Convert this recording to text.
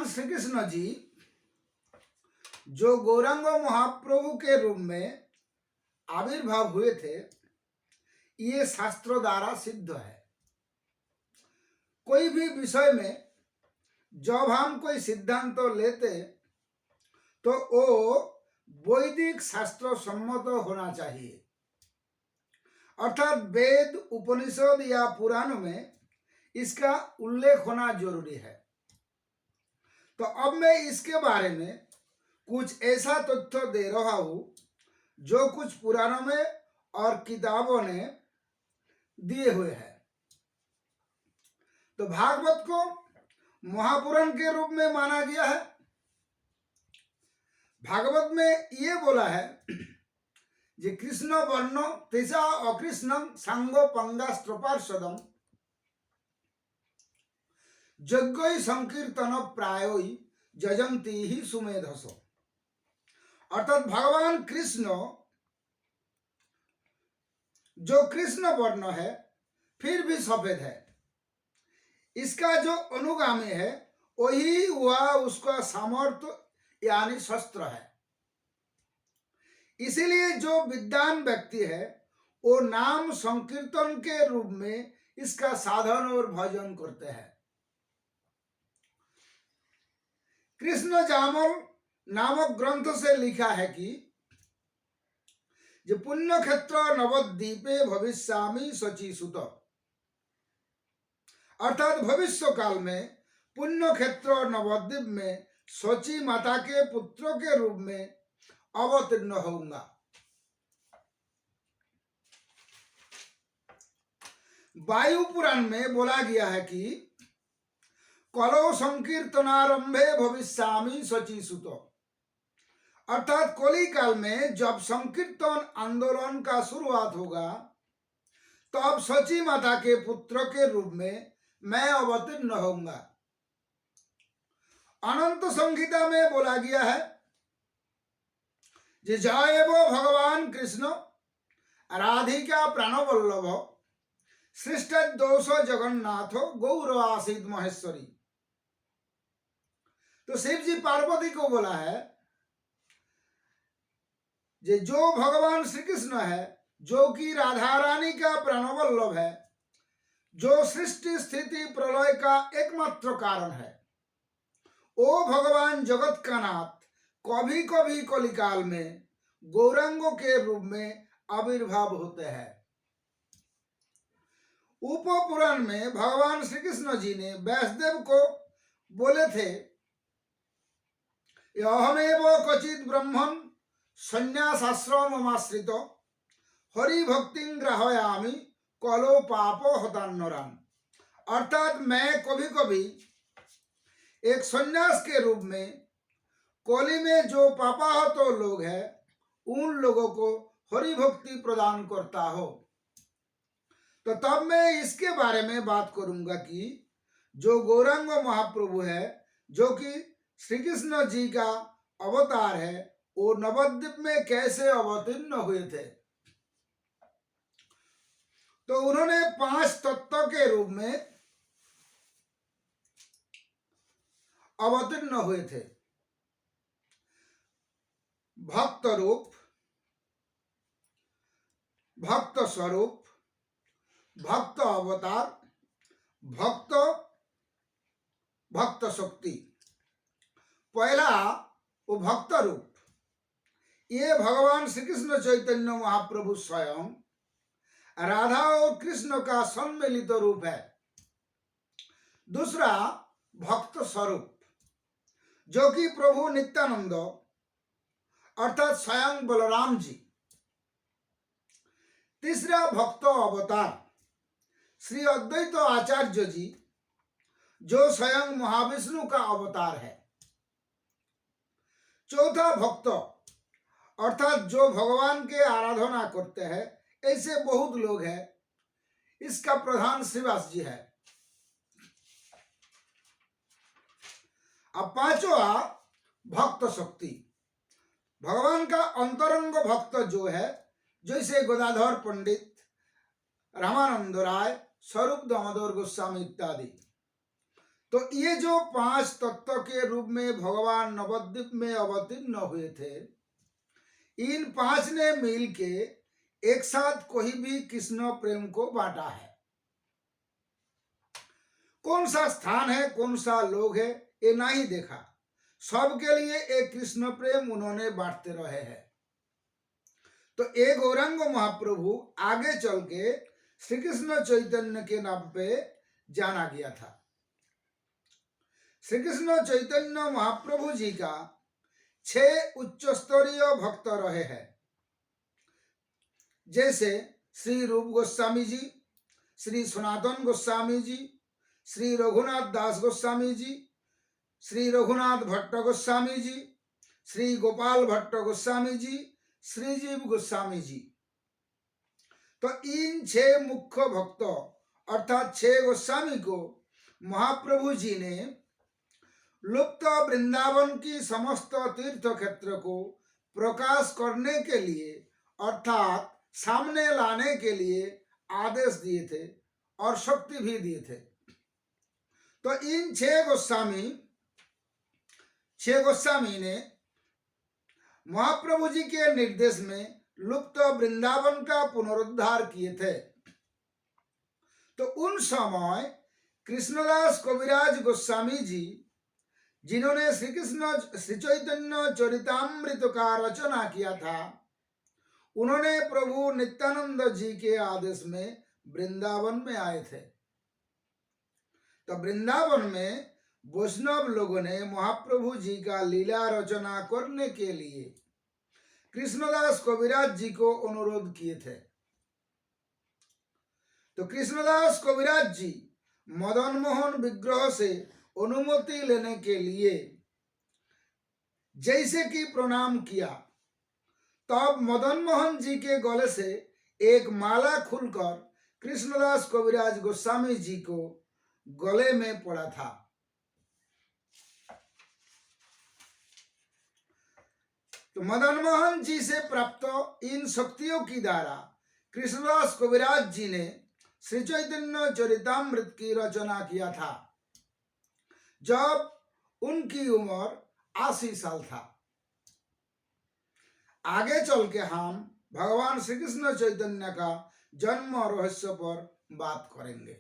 भगवान श्री कृष्ण जी जो गौरांग महाप्रभु के रूप में आविर्भाव हुए थे, ये शास्त्रों द्वारा सिद्ध है। कोई भी विषय में जब हम कोई सिद्धांत तो लेते तो वो वैदिक शास्त्र सम्मत होना चाहिए, अर्थात वेद, उपनिषद या पुराण में इसका उल्लेख होना जरूरी है। तो अब मैं इसके बारे में कुछ ऐसा तथ्य दे रहा हूं जो कुछ पुराणों में और किताबों ने दिए हुए हैं। तो भागवत को महापुराण के रूप में माना गया है। भागवत में ये बोला है जे कृष्ण वर्ण तेजा अकृष्णं सांगो पंगास्त्रपार्षदम यज्ञ संकीर्तन प्रायोई जजंती ही सुमेधसो। अर्थात भगवान कृष्ण जो कृष्ण वर्ण है फिर भी सफेद है, इसका जो अनुगामी है वही वह उसका सामर्थ्य यानी शस्त्र है। इसीलिए जो विद्वान व्यक्ति है वो नाम संकीर्तन के रूप में इसका साधन और भजन करते हैं। कृष्ण जामल नामक ग्रंथ से लिखा है कि जो पुण्य क्षेत्र नवद्वीपे भविष्यामि शचीसुत, अर्थात भविष्य काल में पुण्य क्षेत्र नवद्वीप में शची माता के पुत्रों के रूप में अवतीर्ण होऊंगा। वायु पुराण में बोला गया है कि कलो संकीर्तनारंभे भविष्यामि शचीसुत, अर्थात कली काल में जब संकीर्तन आंदोलन का शुरुआत होगा तब शची माता के पुत्र के रूप में मैं अवतीर्ण होऊंगा। अनंत संहिता में बोला गया है जे जयेव भगवान कृष्ण राधिका प्राणवल्लभ सृष्ट दोष जगन्नाथ गौर आसीत महेश्वरी। तो शिव जी पार्वती को बोला है जे जो भगवान श्री कृष्ण है जो कि राधा रानी का प्राणवल्लभ है, जो सृष्टि स्थिति प्रलय का एकमात्र कारण है, ओ भगवान जगत का नाथ कभी कभी कलिकाल में गौरांगों के रूप में आविर्भाव होते हैं। उप पुराण में भगवान श्री कृष्ण जी ने व्यासदेव को बोले थे अहमेव क्वचित ब्रह्मन् संन्यासाश्रममाश्रित हरि भक्ति ग्राहयामि कलो पापो हतान्नराम, अर्थात मैं कभी कभी एक सन्यास के रूप में कोली में जो पापाहत लोग हैं उन लोगों को हरि भक्ति प्रदान करता हो। तो तब मैं इसके बारे में बात करूंगा कि जो गौरांग महाप्रभु है जो कि श्री कृष्ण जी का अवतार है वो नवद्वीप में कैसे अवतीर्ण हुए थे। तो उन्होंने 5 तत्व के रूप में अवतीर्ण हुए थे। भक्त रूप, भक्त स्वरूप, भक्त अवतार, भक्त भक्त शक्ति। पहला वो भक्त रूप, ये भगवान श्री कृष्ण चैतन्य महाप्रभु स्वयं राधा और कृष्ण का सम्मिलित रूप है। दूसरा भक्त स्वरूप जो कि प्रभु नित्यानंद अर्थात स्वयं बलराम जी। तीसरा भक्त अवतार श्री अद्वैत आचार्य जी जो स्वयं महाविष्णु का अवतार है। चौथा भक्त अर्थात जो भगवान के आराधना करते हैं, ऐसे बहुत लोग हैं, इसका प्रधान श्रीवास जी है। अब पांचवा भक्त शक्ति, भगवान का अंतरंग भक्त जो है, जैसे गदाधर पंडित, रामानंद राय, स्वरूप दामोदर गोस्वामी इत्यादि। तो ये जो 5 तत्व के रूप में भगवान नवद्वीप में अवतीर्ण हुए थे, इन 5 ने मिल के एक साथ कोई भी कृष्ण प्रेम को बांटा है। कौन सा स्थान है, कौन सा लोग है, ये नहीं देखा। सबके लिए एक कृष्ण प्रेम उन्होंने बांटते रहे हैं। तो एक गौरांग महाप्रभु आगे चल के श्री कृष्ण चैतन्य के नाम पे जाना गया था। श्री कृष्ण चैतन्य महाप्रभु जी का 6 उच्च स्तरीय भक्त रहे हैं, जैसे श्री रूप गोस्वामी जी, श्री सनातन गोस्वामी जी, श्री रघुनाथ दास गोस्वामी जी, श्री रघुनाथ भट्ट गोस्वामी जी, श्री गोपाल भट्ट गोस्वामी जी, श्रीजीव गोस्वामी जी। तो इन 6 मुख्य भक्त अर्थात 6 गोस्वामी को महाप्रभु जी ने लुप्त वृंदावन की समस्त तीर्थ क्षेत्र को प्रकाश करने के लिए अर्थात सामने लाने के लिए आदेश दिए थे और शक्ति भी दिए थे। तो इन 6 गोस्वामी ने महाप्रभु जी के निर्देश में लुप्त वृंदावन का पुनरुद्धार किए थे। तो उन समय कृष्णदास कविराज गोस्वामी जी, जिन्होंने श्री चैतन्य चरितामृत का रचना किया था, उन्होंने प्रभु नित्यानंद जी के आदेश में वृंदावन में आए थे। तो वृंदावन में वैष्णव लोगों ने महाप्रभु जी का लीला रचना करने के लिए कृष्णदास कविराज जी को अनुरोध किए थे। तो कृष्णदास कविराज जी मदन मोहन विग्रह से अनुमति लेने के लिए जैसे कि प्रणाम किया, तब मदन मोहन जी के गले से एक माला खुलकर कृष्णदास कविराज गोस्वामी जी को गले में पड़ा था। तो मदन मोहन जी से प्राप्त इन शक्तियों की द्वारा कृष्णदास कविराज जी ने श्री चैतन्य चरितामृत की रचना किया था, जब उनकी उम्र 80 साल था। आगे चल के हम भगवान श्री कृष्ण चैतन्य का जन्म रहस्य पर बात करेंगे।